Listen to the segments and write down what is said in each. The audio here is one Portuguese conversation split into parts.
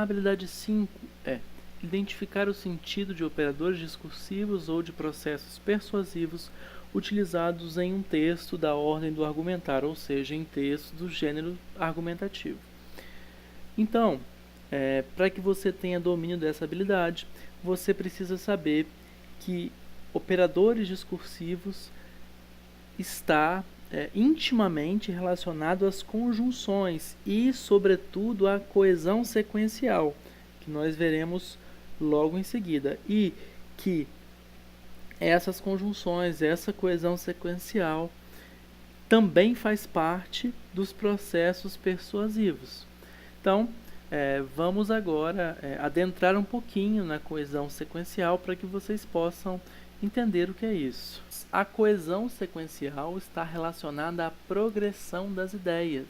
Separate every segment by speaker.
Speaker 1: habilidade 5 é identificar o sentido de operadores discursivos ou de processos persuasivos utilizados em um texto da ordem do argumentar, ou seja, em texto do gênero argumentativo. Então, para que você tenha domínio dessa habilidade, você precisa saber que operadores discursivos está intimamente relacionado às conjunções e, sobretudo, à coesão sequencial, que nós veremos logo em seguida, e que essas conjunções, essa coesão sequencial, também faz parte dos processos persuasivos. Então, vamos agora adentrar um pouquinho na coesão sequencial para que vocês possam entender o que é isso. A coesão sequencial está relacionada à progressão das ideias.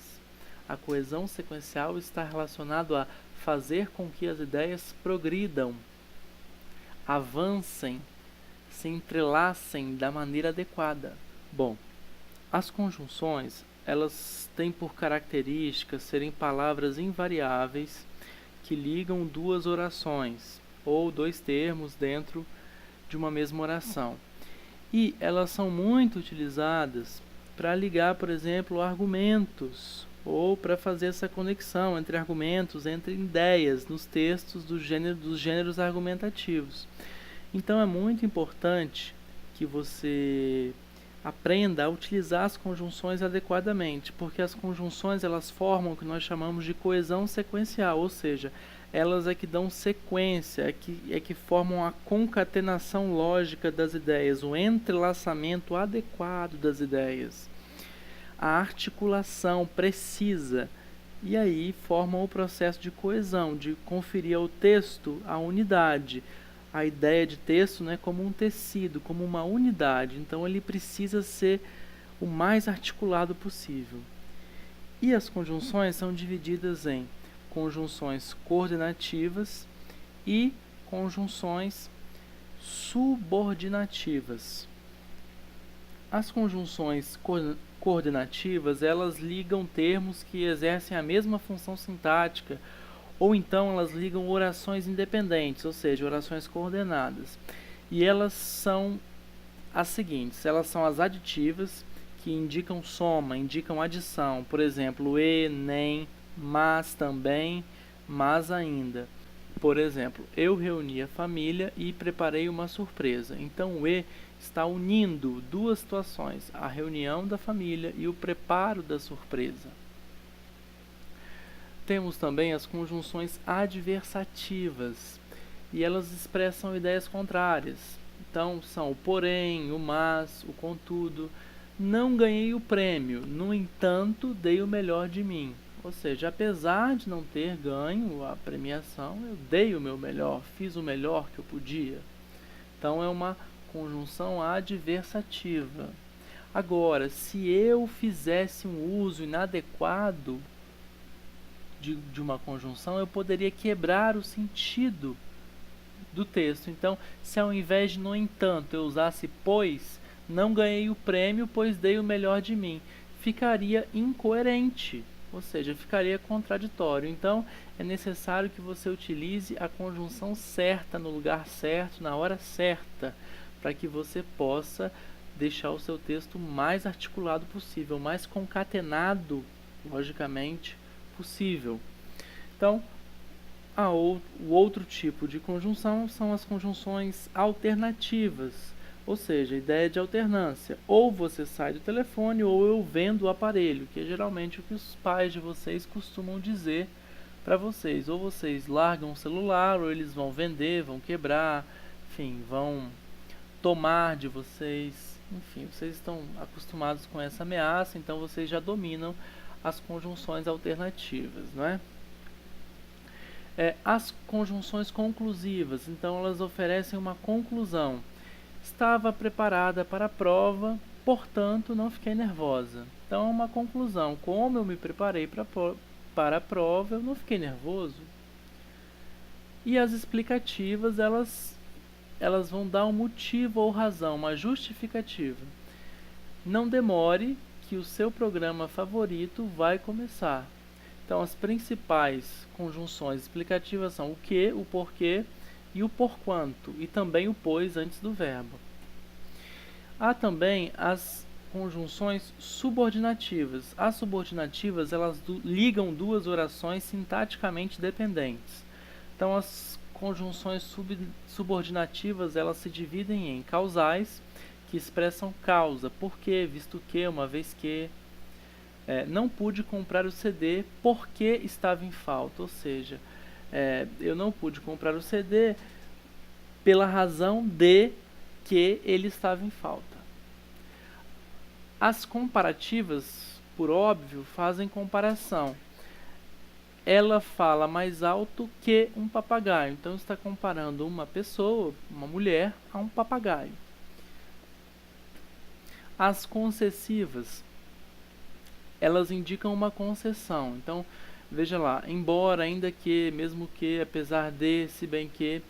Speaker 1: A coesão sequencial está relacionada a fazer com que as ideias progridam, avancem, se entrelacem da maneira adequada. Bom, as conjunções, elas têm por característica serem palavras invariáveis que ligam duas orações ou dois termos dentro de uma mesma oração. E elas são muito utilizadas para ligar, por exemplo, argumentos ou para fazer essa conexão entre argumentos, entre ideias nos textos dos gêneros argumentativos. Então é muito importante que você aprenda a utilizar as conjunções adequadamente, porque as conjunções elas formam o que nós chamamos de coesão sequencial, ou seja, elas é que dão sequência, é que formam a concatenação lógica das ideias, o entrelaçamento adequado das ideias, a articulação precisa, e aí formam o processo de coesão, de conferir ao texto a unidade, a ideia de texto, né, como um tecido, como uma unidade. Então ele precisa ser o mais articulado possível. E as conjunções são divididas em conjunções coordenativas e conjunções subordinativas. As conjunções coordenativas, elas ligam termos que exercem a mesma função sintática, ou então elas ligam orações independentes, ou seja, orações coordenadas. E elas são as seguintes: elas são as aditivas, que indicam soma, indicam adição. Por exemplo, e, nem, mas também, mas ainda. Por exemplo, eu reuni a família e preparei uma surpresa. Então, o e está unindo duas situações, a reunião da família e o preparo da surpresa. Temos também as conjunções adversativas, e elas expressam ideias contrárias. Então, são o porém, o mas, o contudo. Não ganhei o prêmio, no entanto, dei o melhor de mim. Ou seja, apesar de não ter ganho a premiação, eu dei o meu melhor, fiz o melhor que eu podia. Então, é uma conjunção adversativa. Agora, se eu fizesse um uso inadequado de uma conjunção, eu poderia quebrar o sentido do texto. Então, se ao invés de no entanto eu usasse pois, não ganhei o prêmio, pois dei o melhor de mim, ficaria incoerente, ou seja, ficaria contraditório. Então, é necessário que você utilize a conjunção certa, no lugar certo, na hora certa, para que você possa deixar o seu texto mais articulado possível, mais concatenado, logicamente, possível. Então, o outro tipo de conjunção são as conjunções alternativas, ou seja, a ideia de alternância. Ou você sai do telefone ou eu vendo o aparelho, que é geralmente o que os pais de vocês costumam dizer para vocês. Ou vocês largam o celular, ou eles vão vender, vão quebrar, enfim, vão tomar de vocês. Enfim, vocês estão acostumados com essa ameaça, então vocês já dominam as conjunções alternativas, não é? As conjunções conclusivas, então elas oferecem uma conclusão. Estava preparada para a prova, portanto não fiquei nervosa. Então é uma conclusão. Como eu me preparei para a prova, eu não fiquei nervoso. E as explicativas, elas vão dar um motivo ou razão, uma justificativa. Não demore, que o seu programa favorito vai começar. Então, as principais conjunções explicativas são o que, o porquê e o porquanto, e também o pois antes do verbo. Há também as conjunções subordinativas. As subordinativas, elas ligam duas orações sintaticamente dependentes. Então, as conjunções subordinativas, elas se dividem em causais, que expressam causa, porque, visto que, uma vez que. Não pude comprar o CD porque estava em falta, ou seja, eu não pude comprar o CD pela razão de que ele estava em falta. As comparativas, por óbvio, fazem comparação. Ela fala mais alto que um papagaio, então está comparando uma pessoa, uma mulher, a um papagaio. As concessivas, elas indicam uma concessão. Então, veja lá, embora, ainda que, mesmo que, apesar de, se bem que,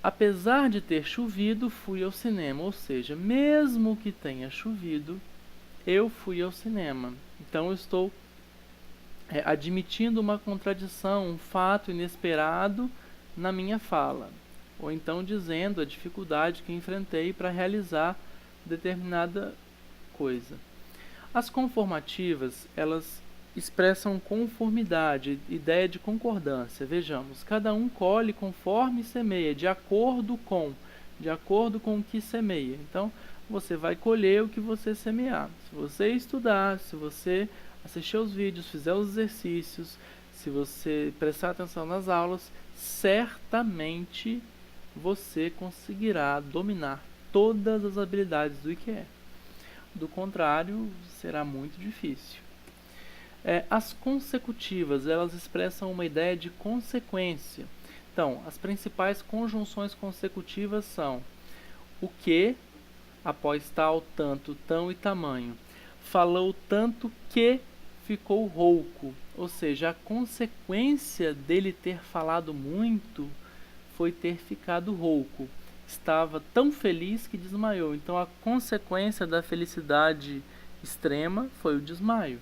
Speaker 1: apesar de ter chovido, fui ao cinema. Ou seja, mesmo que tenha chovido, eu fui ao cinema. Então, eu estou admitindo uma contradição, um fato inesperado na minha fala. Ou então dizendo a dificuldade que enfrentei para realizar determinada coisa. As conformativas, elas expressam conformidade, ideia de concordância. Vejamos, cada um colhe conforme semeia, de acordo com o que semeia. Então, você vai colher o que você semear. Se você estudar, se você assistir aos vídeos, fizer os exercícios, se você prestar atenção nas aulas, certamente você conseguirá dominar todas as habilidades do IQE. Do contrário, será muito difícil. As consecutivas, elas expressam uma ideia de consequência. Então, as principais conjunções consecutivas são o que, após tal, tanto, tão e tamanho. Falou tanto que ficou rouco. Ou seja, a consequência dele ter falado muito foi ter ficado rouco. Estava tão feliz que desmaiou. Então, a consequência da felicidade extrema foi o desmaio.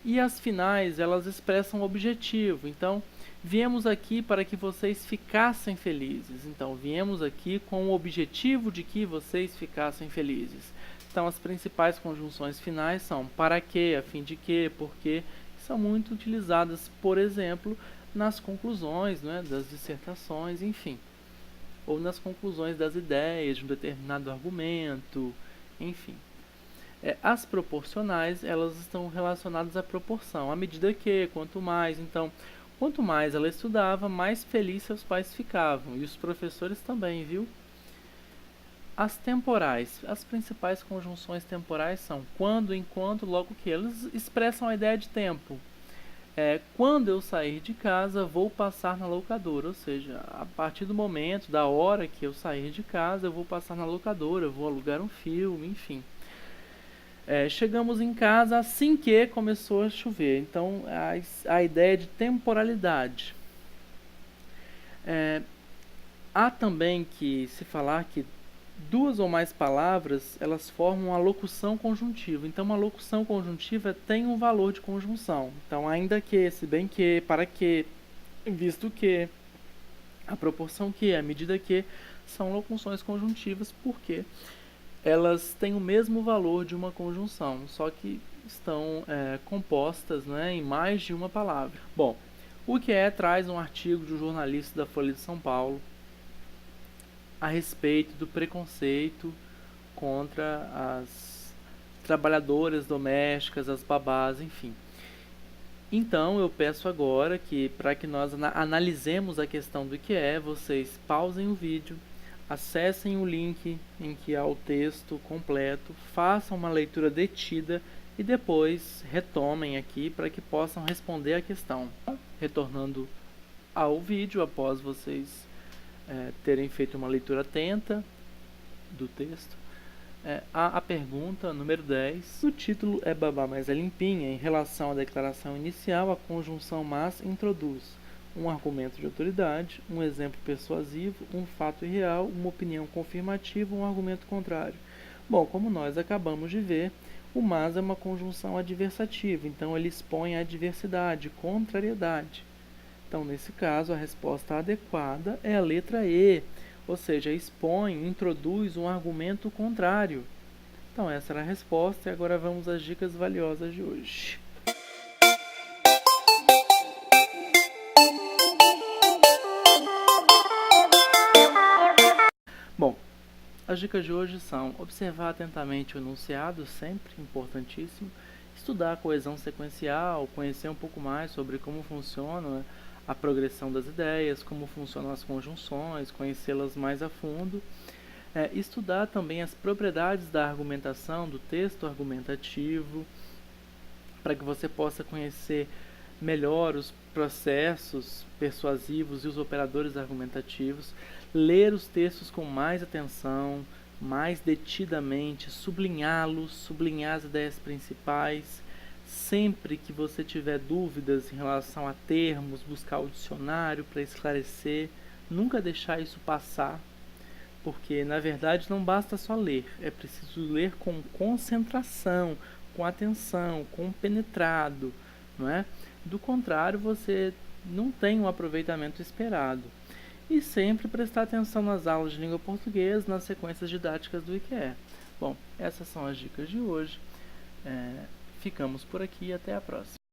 Speaker 1: E as finais, elas expressam o objetivo. Então, viemos aqui para que vocês ficassem felizes. Então, viemos aqui com o objetivo de que vocês ficassem felizes. Então, as principais conjunções finais são para que, a fim de que, porque, são muito utilizadas, por exemplo, nas conclusões, né, das dissertações, enfim. Ou nas conclusões das ideias de um determinado argumento, enfim. As proporcionais, elas estão relacionadas à proporção, à medida que, quanto mais. Então, quanto mais ela estudava, mais feliz seus pais ficavam, e os professores também, viu? As temporais, as principais conjunções temporais são quando, enquanto, logo que. Elas expressam a ideia de tempo. Quando eu sair de casa, vou passar na locadora, ou seja, a partir do momento, da hora que eu sair de casa, eu vou passar na locadora, vou alugar um filme, enfim. Chegamos em casa assim que começou a chover, então a ideia de temporalidade. Há também que se falar que duas ou mais palavras, elas formam uma locução conjuntiva. Então, uma locução conjuntiva tem um valor de conjunção. Então, ainda que, se bem que, para que, visto que, a proporção que, a medida que, são locuções conjuntivas, porque elas têm o mesmo valor de uma conjunção, só que estão compostas, né, em mais de uma palavra. Bom, o IQE traz um artigo de um jornalista da Folha de São Paulo a respeito do preconceito contra as trabalhadoras domésticas, as babás, enfim. Então, eu peço agora que, para que nós analisemos a questão do IQE, vocês pausem o vídeo, acessem o link em que há o texto completo, façam uma leitura detida e depois retomem aqui para que possam responder a questão. Retornando ao vídeo, após vocês terem feito uma leitura atenta do texto, há a pergunta número 10. O título é Babá, mas é limpinha. Em relação à declaração inicial, a conjunção mas introduz um argumento de autoridade, um exemplo persuasivo, um fato irreal, uma opinião confirmativa, um argumento contrário. Bom, como nós acabamos de ver, O mas é uma conjunção adversativa, então ele expõe a adversidade, contrariedade. Então, nesse caso, a resposta adequada é a letra E, ou seja, expõe, introduz um argumento contrário. Então, essa era a resposta e agora vamos às dicas valiosas de hoje. Bom, as dicas de hoje são observar atentamente o enunciado, sempre importantíssimo, estudar a coesão sequencial, conhecer um pouco mais sobre como funciona a progressão das ideias, como funcionam as conjunções, conhecê-las mais a fundo. Estudar também as propriedades da argumentação, do texto argumentativo, para que você possa conhecer melhor os processos persuasivos e os operadores argumentativos, ler os textos com mais atenção, mais detidamente, sublinhá-los, sublinhar as ideias principais. Sempre que você tiver dúvidas em relação a termos, buscar o dicionário para esclarecer, nunca deixar isso passar, porque na verdade não basta só ler, é preciso ler com concentração, com atenção, com penetrado, não é? Do contrário, você não tem o aproveitamento esperado. E sempre prestar atenção nas aulas de língua portuguesa, nas sequências didáticas do IQE. Bom, essas são as dicas de hoje. Ficamos por aqui e até a próxima.